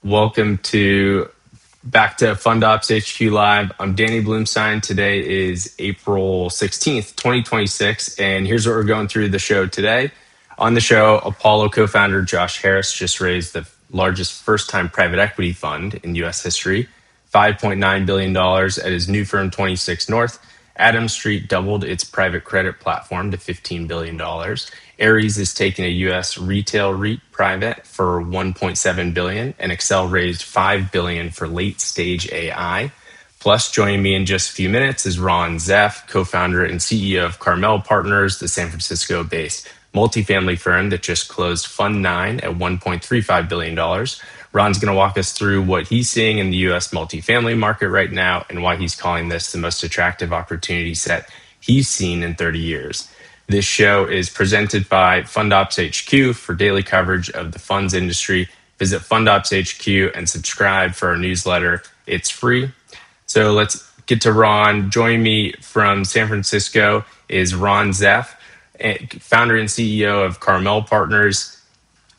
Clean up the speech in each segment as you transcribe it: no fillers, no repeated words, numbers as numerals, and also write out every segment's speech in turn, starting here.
Welcome to back to FundOpsHQ Live. I'm Danny Bloomstein. Today is April 16th, 2026, and here's what we're going through the show today. On the show, Apollo co-founder Josh Harris just raised the largest first-time private equity fund in U.S. history, $5.9 billion at his new firm, 26 North. Adams Street doubled its private credit platform to $15 billion. Ares is taking a U.S. retail REIT private for $1.7 billion, and Excel raised $5 billion for late-stage AI. Plus, joining me in just a few minutes is Ron Zeff, co-founder and CEO of Carmel Partners, the San Francisco-based multifamily firm that just closed Fund 9 at $1.35 billion. Ron's going to walk us through what he's seeing in the U.S. multifamily market right now and why he's calling this the most attractive opportunity set he's seen in 30 years. This show is presented by FundOpsHQ. For daily coverage of the funds industry, visit FundOpsHQ and subscribe for our newsletter. It's free. So let's get to Ron. Joining me from San Francisco is Ron Zeff, founder and CEO of Carmel Partners.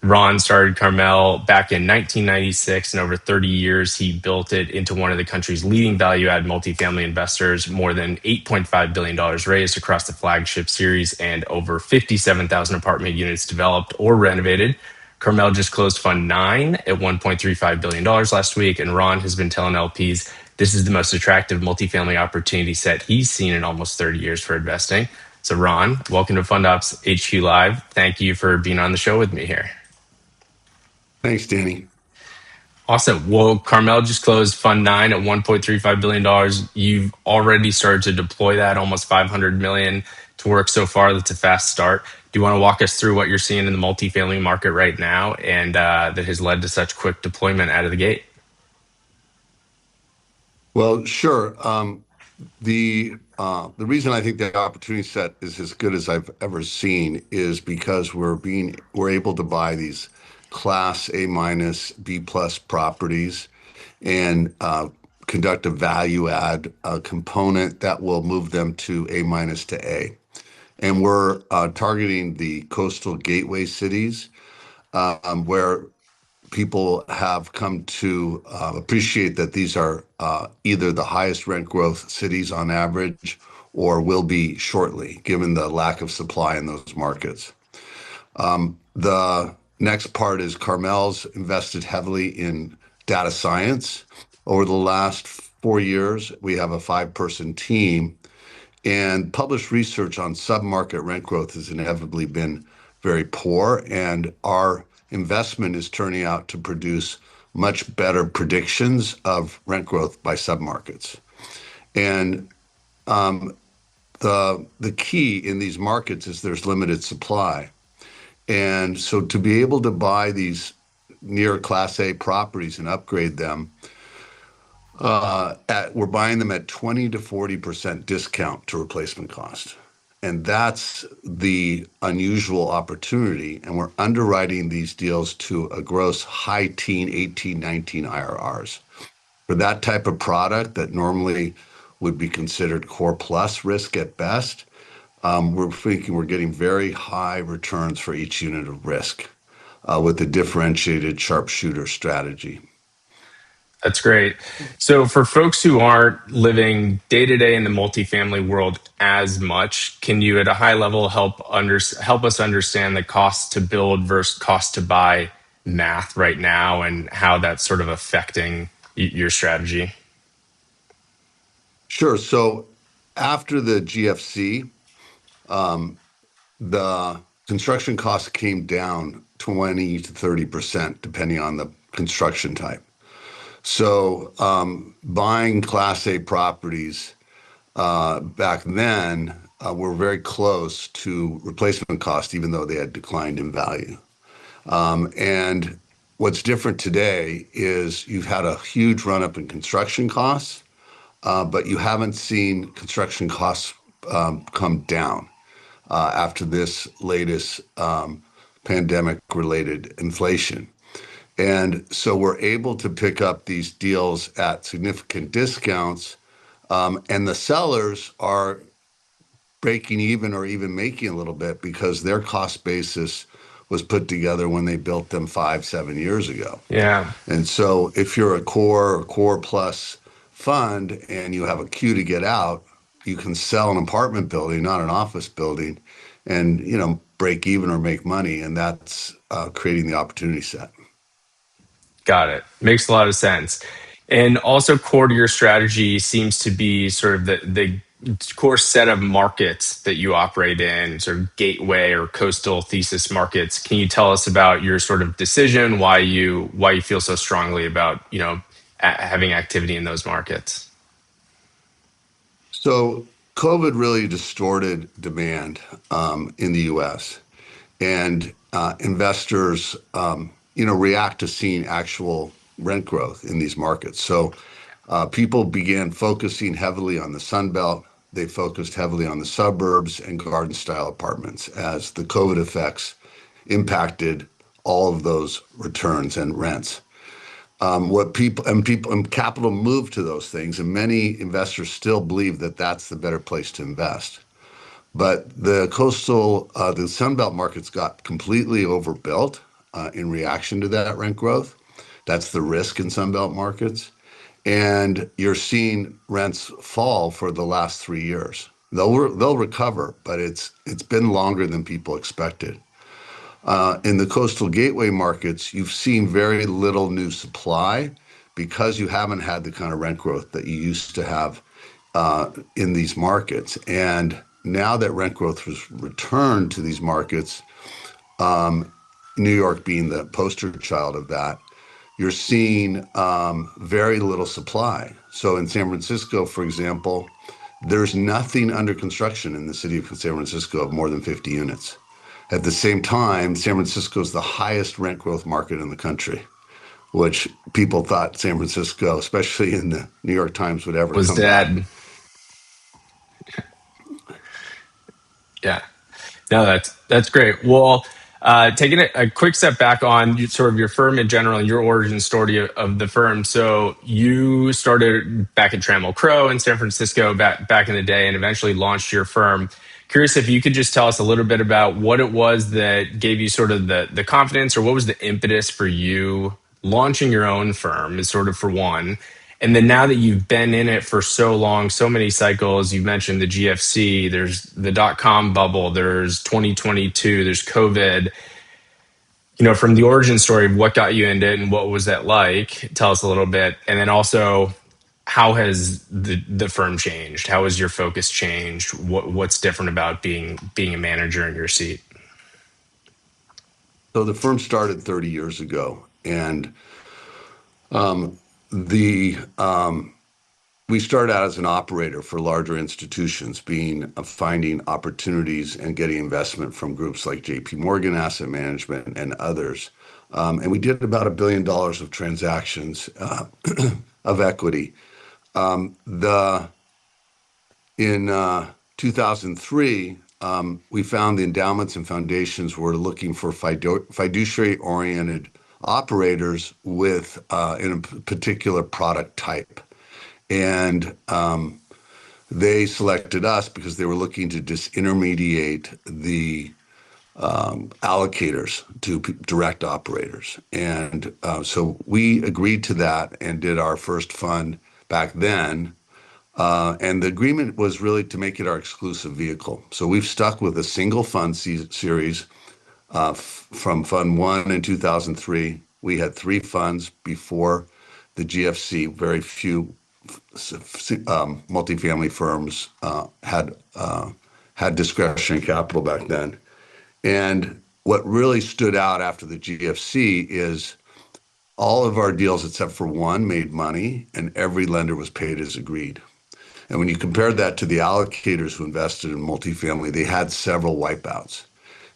Ron started Carmel back in 1996, and over 30 years, he built it into one of the country's leading value-add multifamily investors, more than $8.5 billion raised across the flagship series, and over 57,000 apartment units developed or renovated. Carmel just closed Fund 9 at $1.35 billion last week, and Ron has been telling LPs this is the most attractive multifamily opportunity set he's seen in almost 30 years for investing. So Ron, welcome to FundOps HQ Live. Thank you for being on the show with me here. Thanks, Danny. Awesome. Well, Carmel just closed Fund 9 at $1.35 billion. You've already started to deploy that almost $500 million to work so far. That's a fast start. Do you want to walk us through what you're seeing in the multifamily market right now and that has led to such quick deployment out of the gate? Well, sure. The reason I think the opportunity set is as good as I've ever seen is because we're able to buy these Class A minus B plus properties and conduct a value add component that will move them to A minus to A. And we're targeting the coastal gateway cities where people have come to appreciate that these are either the highest rent growth cities on average or will be shortly, given the lack of supply in those markets. The next part is Carmel's invested heavily in data science. Over the last 4 years, we have a 5-person team, and published research on submarket rent growth has inevitably been very poor, and our investment is turning out to produce much better predictions of rent growth by submarkets. And the key in these markets is there's limited supply. And so to be able to buy these near Class A properties and upgrade them, we're buying them at 20 to 40% discount to replacement cost. And that's the unusual opportunity. And we're underwriting these deals to a gross high teen, 18, 19 IRRs. For that type of product that normally would be considered core plus risk at best, we're thinking we're getting very high returns for each unit of risk with a differentiated sharpshooter strategy. That's great. So for folks who aren't living day to day in the multifamily world as much, can you at a high level help us understand the cost to build versus cost to buy math right now and how that's sort of affecting your strategy? Sure. So after the GFC, the construction costs came down 20 to 30%, depending on the construction type. So buying Class A properties back then were very close to replacement cost, even though they had declined in value. And what's different today is you've had a huge run up in construction costs, but you haven't seen construction costs come down after this latest pandemic-related inflation. And so we're able to pick up these deals at significant discounts, and the sellers are breaking even or even making a little bit because their cost basis was put together when they built them 5, 7 years ago. Yeah. And so if you're a core or core plus fund and you have a queue to get out, you can sell an apartment building, not an office building, and break even or make money. And that's creating the opportunity set. Got it. Makes a lot of sense. And also core to your strategy seems to be sort of the core set of markets that you operate in, sort of gateway or coastal thesis markets. Can you tell us about your sort of decision, why you feel so strongly about, having activity in those markets? So COVID really distorted demand in the U.S. and investors, react to seeing actual rent growth in these markets. So people began focusing heavily on the Sun Belt. They focused heavily on the suburbs and garden style apartments as the COVID effects impacted all of those returns and rents. What people and capital moved to those things, and many investors still believe that that's the better place to invest. But the Sunbelt markets got completely overbuilt in reaction to that rent growth. That's the risk in Sunbelt markets. And you're seeing rents fall for the last 3 years. They'll recover, but it's been longer than people expected. In the coastal gateway markets, you've seen very little new supply because you haven't had the kind of rent growth that you used to have in these markets. And now that rent growth has returned to these markets, New York being the poster child of that, you're seeing very little supply. So in San Francisco, for example, there's nothing under construction in the city of San Francisco of more than 50 units. At the same time, San Francisco is the highest rent growth market in the country, which people thought San Francisco, especially in the New York Times, would ever Was come back. that, yeah. No, that's great. Well, taking a quick step back on sort of your firm in general and your origin story of the firm. So you started back at Trammell Crow in San Francisco back in the day, and eventually launched your firm. Curious if you could just tell us a little bit about what it was that gave you sort of the confidence, or what was the impetus for you launching your own firm, is sort of for one. And then now that you've been in it for so long, so many cycles, you've mentioned the GFC, there's the dot-com bubble, there's 2022, there's COVID. From the origin story of what got you into it and what was that like, tell us a little bit. And then also, how has the firm changed? How has your focus changed? What's different about being a manager in your seat? So the firm started 30 years ago, and the we started out as an operator for larger institutions, being finding opportunities and getting investment from groups like J.P. Morgan Asset Management and others. And we did about $1 billion of transactions of equity. The In 2003, we found the endowments and foundations were looking for fiduciary-oriented operators with in a particular product type. And they selected us because they were looking to disintermediate the allocators to direct operators. And so we agreed to that and did our first fund back then. And the agreement was really to make it our exclusive vehicle. So we've stuck with a single fund series from Fund One in 2003. We had three funds before the GFC. Very few multifamily firms had discretionary capital back then. And what really stood out after the GFC is all of our deals, except for one, made money, and every lender was paid as agreed. And when you compare that to the allocators who invested in multifamily, they had several wipeouts.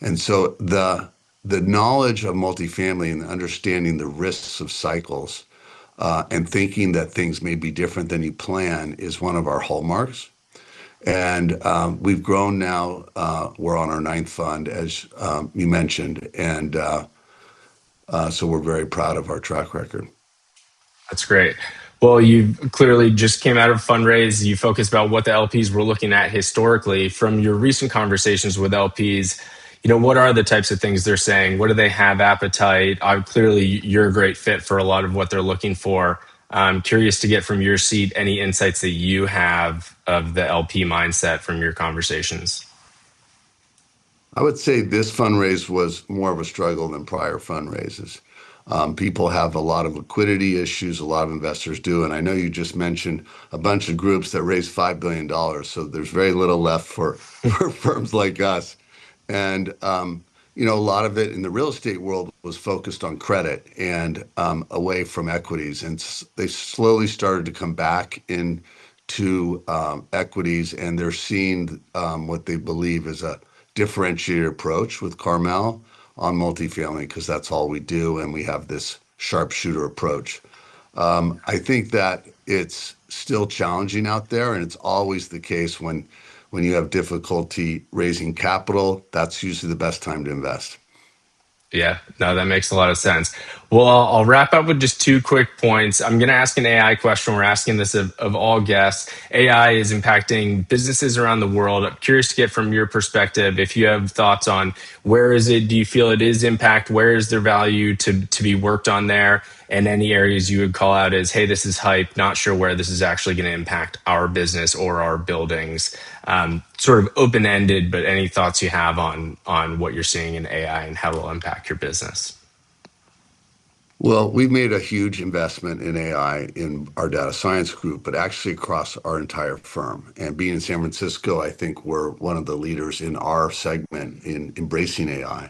And so the knowledge of multifamily and understanding the risks of cycles and thinking that things may be different than you plan is one of our hallmarks. And we've grown now. We're on our ninth fund, as you mentioned. And so we're very proud of our track record. That's great. Well, you clearly just came out of fundraise. You focused about what the LPs were looking at historically. From your recent conversations with LPs, what are the types of things they're saying? What do they have appetite? Clearly, you're a great fit for a lot of what they're looking for. I'm curious to get from your seat any insights that you have of the LP mindset from your conversations. I would say this fundraise was more of a struggle than prior fundraises. People have a lot of liquidity issues, a lot of investors do. And I know you just mentioned a bunch of groups that raised $5 billion. So there's very little left for firms like us. And, a lot of it in the real estate world was focused on credit and away from equities. And they slowly started to come back into equities, and they're seeing what they believe is a differentiated approach with Carmel on multifamily, because that's all we do, and we have this sharpshooter approach. I think that it's still challenging out there, and it's always the case when you have difficulty raising capital. That's usually the best time to invest. Yeah, no, that makes a lot of sense. Well, I'll wrap up with just two quick points. I'm going to ask an AI question. We're asking this of all guests. AI is impacting businesses around the world. I'm curious to get from your perspective if you have thoughts on where is it, do you feel it is impact? Where is there value to be worked on there? And any areas you would call out as, hey, this is hype, not sure where this is actually going to impact our business or our buildings. Sort of open ended, but any thoughts you have on what you're seeing in AI and how it will impact your business? Well, we've made a huge investment in AI in our data science group, but actually across our entire firm. And being in San Francisco, I think we're one of the leaders in our segment in embracing AI.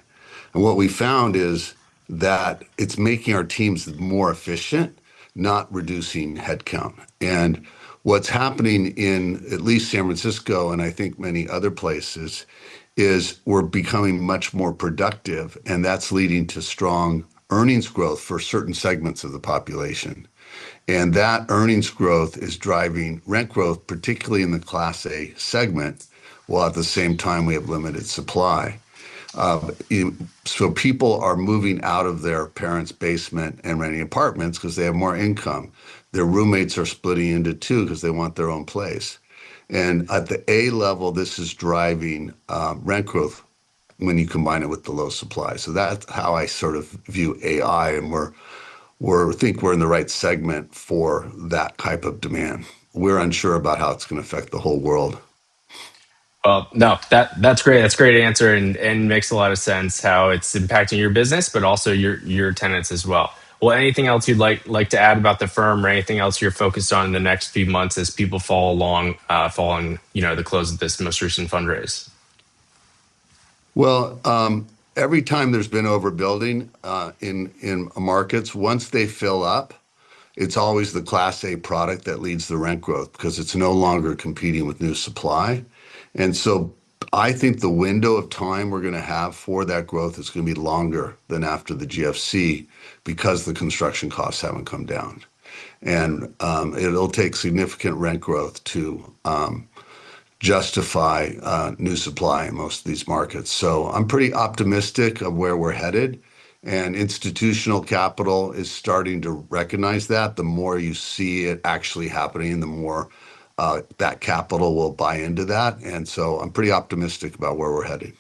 And what we found is that it's making our teams more efficient, not reducing headcount. And what's happening in at least San Francisco, and I think many other places, is we're becoming much more productive, and that's leading to strong earnings growth for certain segments of the population. And that earnings growth is driving rent growth, particularly in the Class A segment, while at the same time we have limited supply. So people are moving out of their parents' basement and renting apartments because they have more income. Their roommates are splitting into two because they want their own place. And at the A level, this is driving rent growth when you combine it with the low supply. So that's how I sort of view AI, and we're think we're in the right segment for that type of demand. We're unsure about how it's going to affect the whole world. Well, no, that's great. That's a great answer and makes a lot of sense how it's impacting your business, but also your tenants as well. Well, anything else you'd like to add about the firm, or anything else you're focused on in the next few months as people following the close of this most recent fundraise? Well, every time there's been overbuilding in markets, once they fill up, it's always the Class A product that leads the rent growth because it's no longer competing with new supply. And so I think the window of time we're going to have for that growth is going to be longer than after the GFC because the construction costs haven't come down. And it'll take significant rent growth to justify new supply in most of these markets. So I'm pretty optimistic of where we're headed. And institutional capital is starting to recognize that. The more you see it actually happening, the more that capital will buy into that. And so I'm pretty optimistic about where we're headed.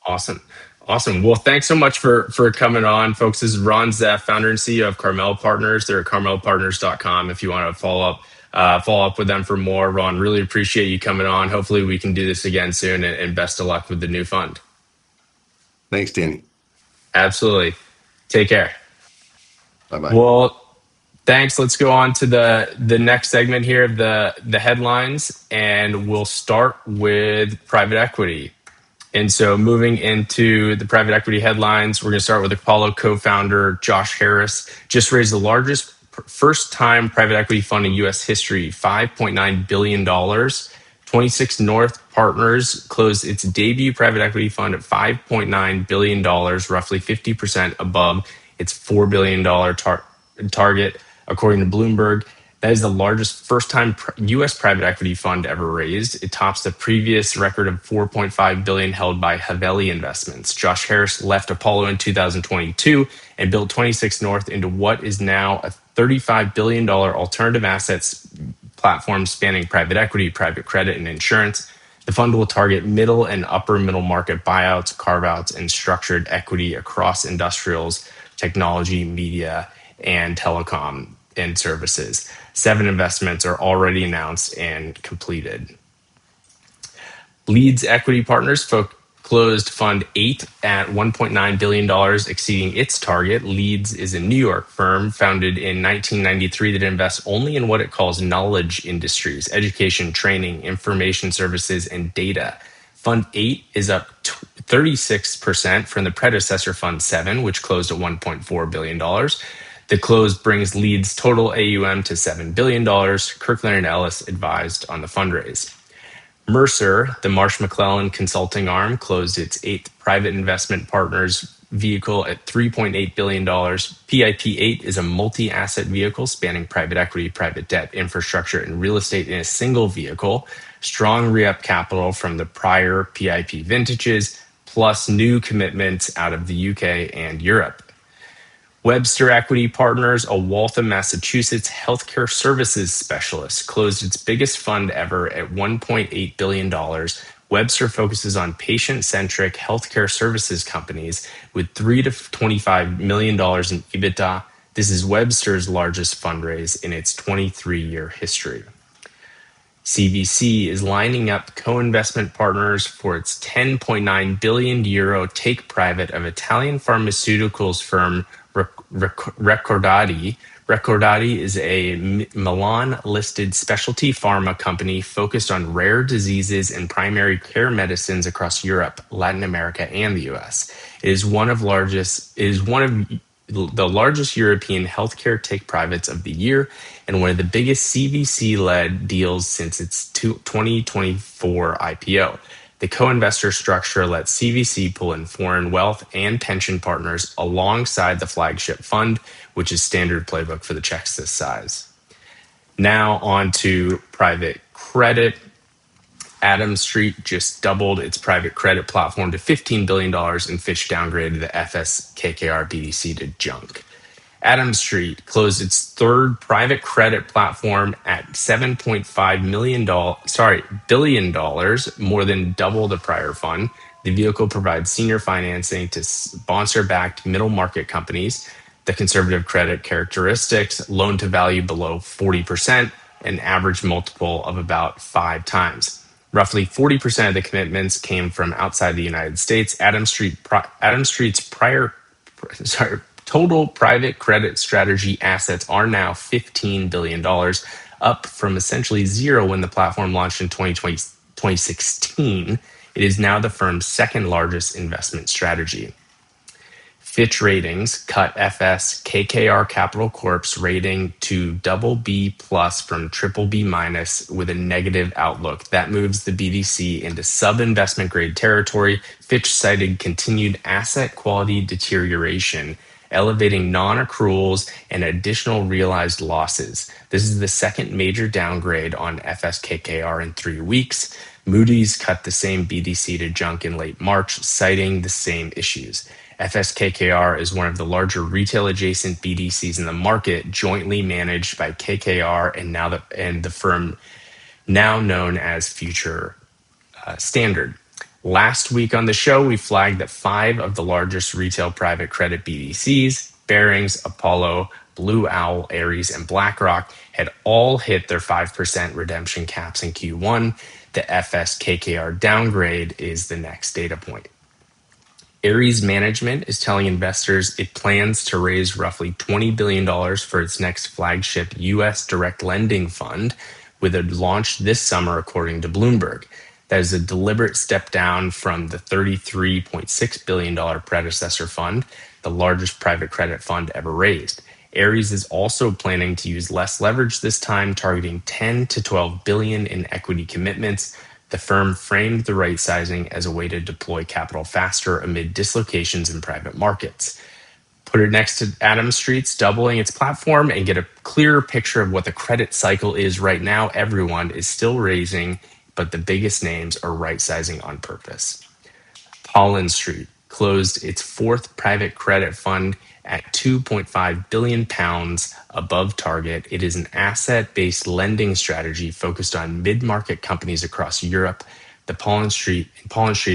Awesome. Awesome. Well, thanks so much for coming on, folks. This is Ron Zeff, founder and CEO of Carmel Partners. They're at carmelpartners.com if you want to follow up with them for more. Ron, really appreciate you coming on. Hopefully we can do this again soon, and best of luck with the new fund. Thanks, Danny. Absolutely. Take care. Bye bye. Well, thanks. Let's go on to the next segment here of the headlines, and we'll start with private equity. And so moving into the private equity headlines, we're going to start with Apollo co-founder Josh Harris. Just raised the largest first-time private equity fund in U.S. history, $5.9 billion. 26 North Partners closed its debut private equity fund at $5.9 billion, roughly 50% above its $4 billion target, according to Bloomberg. That is the largest first-time U.S. private equity fund ever raised. It tops the previous record of $4.5 billion held by Haveli Investments. Josh Harris left Apollo in 2022 and built 26 North into what is now a $35 billion alternative assets platform spanning private equity, private credit, and insurance. The fund will target middle and upper middle market buyouts, carve-outs, and structured equity across industrials, technology, media, and telecom and services. 7 investments are already announced and completed. Leeds Equity Partners closed Fund 8 at $1.9 billion, exceeding its target. Leeds is a New York firm founded in 1993 that invests only in what it calls knowledge industries, education, training, information services, and data. Fund 8 is up 36% from the predecessor Fund 7, which closed at $1.4 billion. The close brings Leeds' total AUM to $7 billion. Kirkland & Ellis advised on the fundraise. Mercer, the Marsh McLellan consulting arm, closed its 8th private investment partners vehicle at $3.8 billion. PIP8 is a multi-asset vehicle spanning private equity, private debt, infrastructure, and real estate in a single vehicle. Strong re-up capital from the prior PIP vintages, plus new commitments out of the UK and Europe. Webster Equity Partners, a Waltham, Massachusetts healthcare services specialist, closed its biggest fund ever at $1.8 billion. Webster focuses on patient-centric healthcare services companies with $3 to $25 million in EBITDA. This is Webster's largest fundraise in its 23-year history. CVC is lining up co-investment partners for its 10.9 billion euro take private of Italian pharmaceuticals firm Recordati. Recordati is a Milan-listed specialty pharma company focused on rare diseases and primary care medicines across Europe, Latin America, and the US. It is one of the largest European healthcare take privates of the year and one of the biggest CVC-led deals since its 2024 IPO. The co-investor structure lets CVC pull in foreign wealth and pension partners alongside the flagship fund, which is standard playbook for the checks this size. Now on to private credit. Adams Street just doubled its private credit platform to $15 billion, and Fitch downgraded the FS/KKR BDC to junk. Adams Street closed its 3rd private credit platform at $7.5 billion, more than double the prior fund. The vehicle provides senior financing to sponsor-backed middle market companies. The conservative credit characteristics, loan to value below 40%, an average multiple of about 5 times. Roughly 40% of the commitments came from outside the United States. Adams Street's total private credit strategy assets are now $15 billion, up from essentially zero when the platform launched in 2016. It is now the firm's 2nd largest investment strategy. Fitch Ratings cut FS KKR Capital Corp's rating to BB+ from BBB- with a negative outlook. That moves the BDC into sub-investment grade territory. Fitch cited continued asset quality deterioration, elevating non-accruals and additional realized losses. This is the 2nd major downgrade on FS KKR in 3 weeks. Moody's cut the same BDC to junk in late March, citing the same issues. FSKKR is one of the larger retail-adjacent BDCs in the market, jointly managed by KKR and the firm now known as Future Standard. Last week on the show, we flagged that 5 of the largest retail private credit BDCs, Barings, Apollo, Blue Owl, Ares, and BlackRock, had all hit their 5% redemption caps in Q1. The FSKKR downgrade is the next data point. Ares Management is telling investors it plans to raise roughly $20 billion for its next flagship U.S. direct lending fund, with a launch this summer, according to Bloomberg. That is a deliberate step down from the $33.6 billion predecessor fund, the largest private credit fund ever raised. Ares is also planning to use less leverage this time, targeting 10 to 12 billion in equity commitments. The firm framed the right sizing as a way to deploy capital faster amid dislocations in private markets. Put it next to Adams Street's doubling its platform and get a clearer picture of what the credit cycle is right now. Everyone is still raising, but the biggest names are right sizing on purpose. Pollen Street closed its 4th private credit fund at £2.5 billion above target. It is an asset-based lending strategy focused on mid-market companies across Europe, The Pollen Street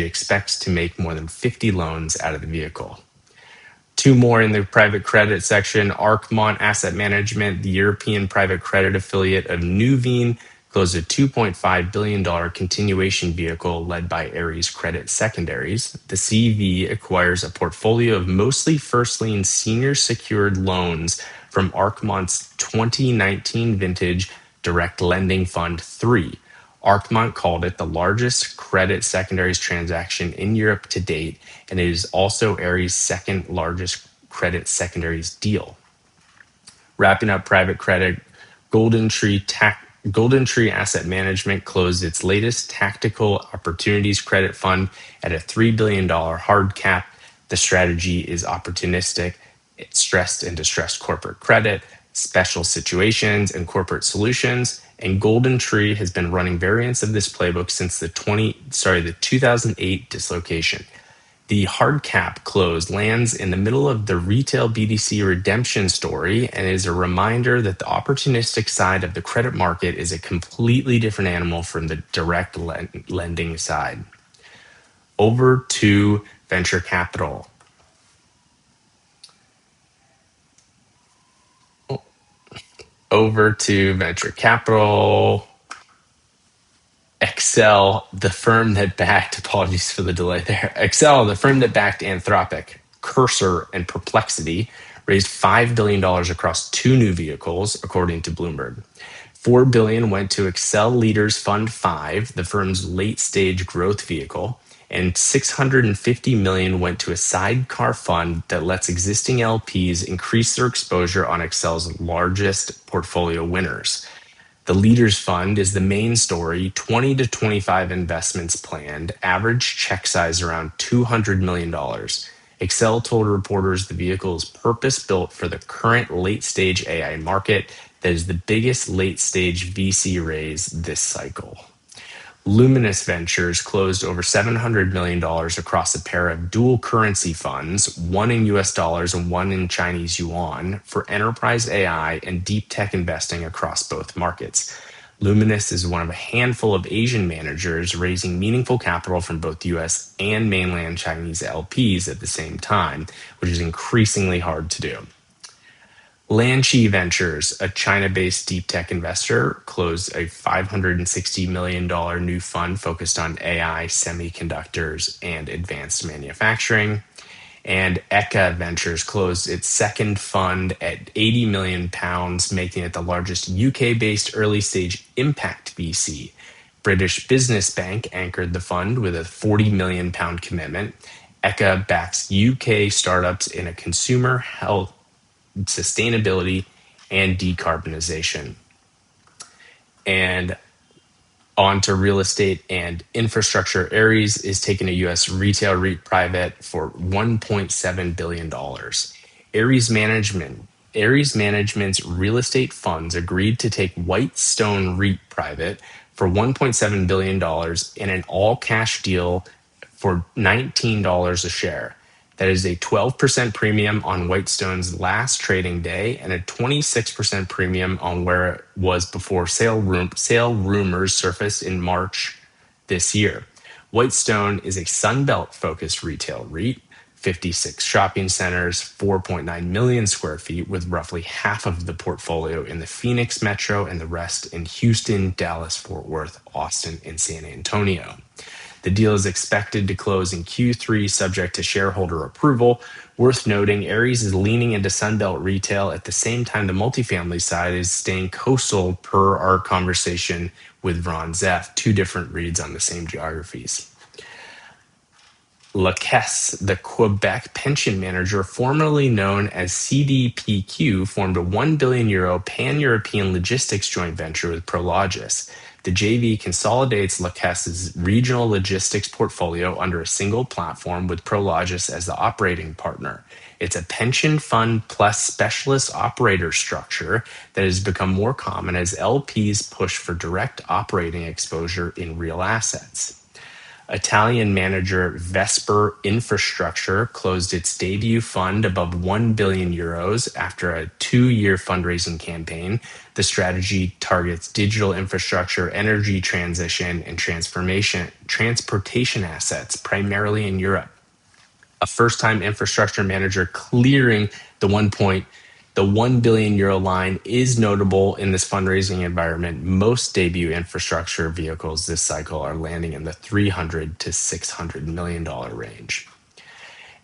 expects to make more than 50 loans out of the vehicle. Two more in the private credit section. Arcmont Asset Management, the European private credit affiliate of Nuveen, closed a $2.5 billion continuation vehicle led by Ares Credit Secondaries. The CV acquires a portfolio of mostly first lien senior secured loans from Arcmont's 2019 vintage Direct Lending Fund 3. Arcmont called it the largest credit secondaries transaction in Europe to date, and it is also Ares' second largest credit secondaries deal. Wrapping up private credit, Golden Tree Asset Management closed its latest Tactical Opportunities Credit Fund at a $3 billion hard cap. The strategy is opportunistic, stressed and distressed corporate credit, special situations, and corporate solutions. And Golden Tree has been running variants of this playbook since the 2008 dislocation. The hard cap close lands in the middle of the retail BDC redemption story and is a reminder that the opportunistic side of the credit market is a completely different animal from the direct lending side. Over to venture capital. Excel, the firm that backed, apologies for the delay there. Excel, the firm that backed Anthropic, Cursor, and Perplexity, raised $5 billion across two new vehicles, according to Bloomberg. $4 billion went to Excel Leaders Fund 5, the firm's late-stage growth vehicle, and $650 million went to a sidecar fund that lets existing LPs increase their exposure on Excel's largest portfolio winners. The Leaders Fund is the main story, 20 to 25 investments planned, average check size around $200 million. Excel told reporters the vehicle is purpose-built for the current late-stage AI market that is the biggest late-stage VC raise this cycle. Luminous Ventures closed over $700 million across a pair of dual currency funds, one in US dollars and one in Chinese yuan, for enterprise AI and deep tech investing across both markets. Luminous is one of a handful of Asian managers raising meaningful capital from both US and mainland Chinese LPs at the same time, which is increasingly hard to do. Lanchi Ventures, a China-based deep tech investor, closed a $560 million new fund focused on AI, semiconductors, and advanced manufacturing. And Eka Ventures closed its second fund at £80 million, making it the largest UK-based early-stage impact VC. British Business Bank anchored the fund with a £40 million commitment. Eka backs UK startups in a consumer health, sustainability, and decarbonization. And on to real estate and infrastructure. Ares is taking a U.S. retail REIT private for $1.7 billion. Ares Management's real estate funds agreed to take Whitestone REIT private for $1.7 billion in an all-cash deal for $19 a share. That is a 12% premium on Whitestone's last trading day and a 26% premium on where it was before sale rumors surfaced in March this year. Whitestone is a Sunbelt-focused retail REIT, 56 shopping centers, 4.9 million square feet, with roughly half of the portfolio in the Phoenix metro and the rest in Houston, Dallas, Fort Worth, Austin, and San Antonio. The deal is expected to close in Q3, subject to shareholder approval. Worth noting, Ares is leaning into Sunbelt retail at the same time the multifamily side is staying coastal, per our conversation with Ron Zeff, two different reads on the same geographies. La Caisse, the Quebec pension manager formerly known as CDPQ, formed a €1 billion pan-European logistics joint venture with Prologis. The JV consolidates La Caisse's regional logistics portfolio under a single platform with Prologis as the operating partner. It's a pension fund plus specialist operator structure that has become more common as LPs push for direct operating exposure in real assets. Italian manager Vesper Infrastructure closed its debut fund above 1 billion euros after a 2-year fundraising campaign. The strategy targets digital infrastructure, energy transition, and transportation assets, primarily in Europe. A first-time infrastructure manager clearing the 1 billion euro line is notable in this fundraising environment. Most debut infrastructure vehicles this cycle are landing in the $300 to $600 million range.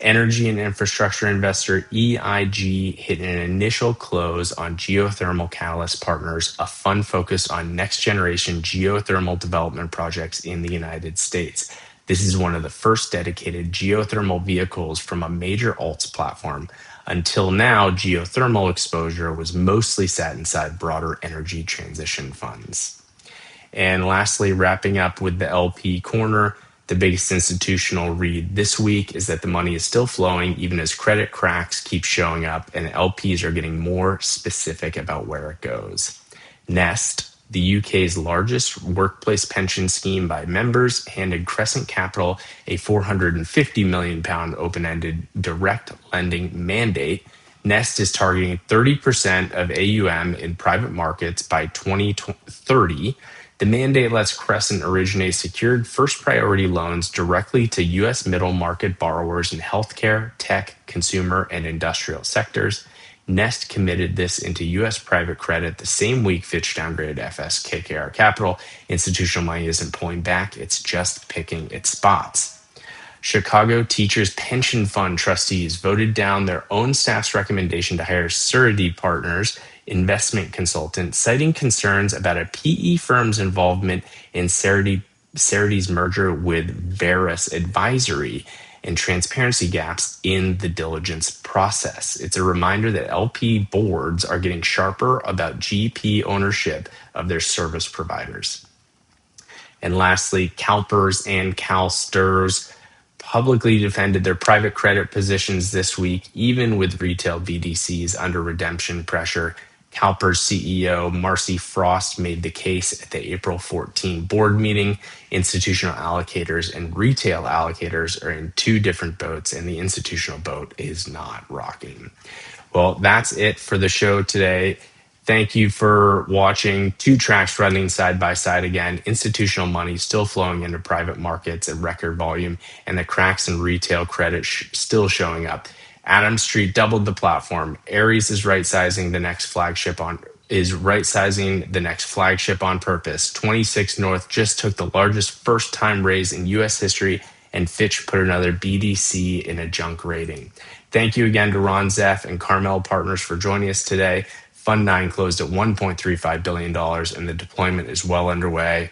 Energy and infrastructure investor EIG hit an initial close on Geothermal Catalyst Partners, a fund focused on next-generation geothermal development projects in the United States. This is one of the first dedicated geothermal vehicles from a major alts platform. Until now, geothermal exposure was mostly sat inside broader energy transition funds. And lastly, wrapping up with the LP corner, the biggest institutional read this week is that the money is still flowing even as credit cracks keep showing up and LPs are getting more specific about where it goes. Nest, the UK's largest workplace pension scheme by members, handed Crescent Capital a £450 million open-ended direct lending mandate. Nest is targeting 30% of AUM in private markets by 2030. The mandate lets Crescent originate secured first priority loans directly to U.S. middle market borrowers in healthcare, tech, consumer, and industrial sectors. Nest committed this into U.S. private credit the same week Fitch downgraded FS KKR Capital. Institutional money isn't pulling back, it's just picking its spots. Chicago Teachers Pension Fund trustees voted down their own staff's recommendation to hire Surety Partners investment consultant, citing concerns about a PE firm's involvement in Cerity's merger with Veris Advisory and transparency gaps in the diligence process. It's a reminder that LP boards are getting sharper about GP ownership of their service providers. And lastly, CalPERS and CalSTRS publicly defended their private credit positions this week, even with retail BDCs under redemption pressure. CalPERS CEO Marcy Frost made the case at the April 14 board meeting. Institutional allocators and retail allocators are in two different boats, and the institutional boat is not rocking. Well, that's it for the show today. Thank you for watching. Two tracks running side by side again. Institutional money still flowing into private markets at record volume, and the cracks in retail credit still showing up. Adams Street doubled the platform. Ares is right-sizing the next flagship on purpose. 26 North just took the largest first-time raise in U.S. history, and Fitch put another BDC in a junk rating. Thank you again to Ron Zeff and Carmel Partners for joining us today. Fund 9 closed at $1.35 billion, and the deployment is well underway.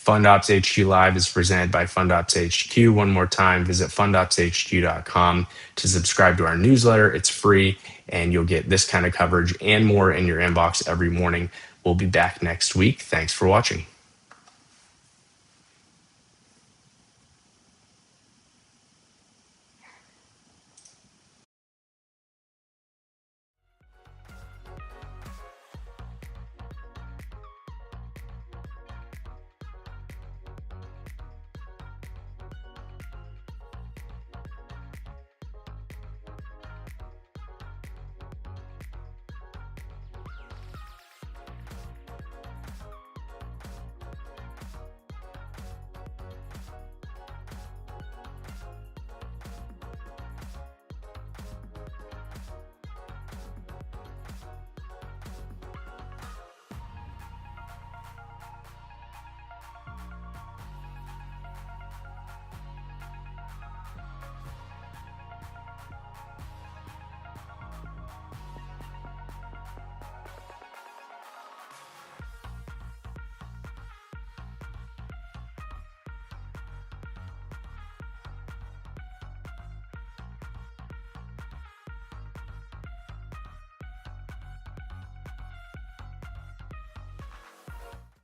FundOpsHQ Live is presented by FundOpsHQ. One more time, visit FundOpsHQ.com to subscribe to our newsletter. It's free, and you'll get this kind of coverage and more in your inbox every morning. We'll be back next week. Thanks for watching.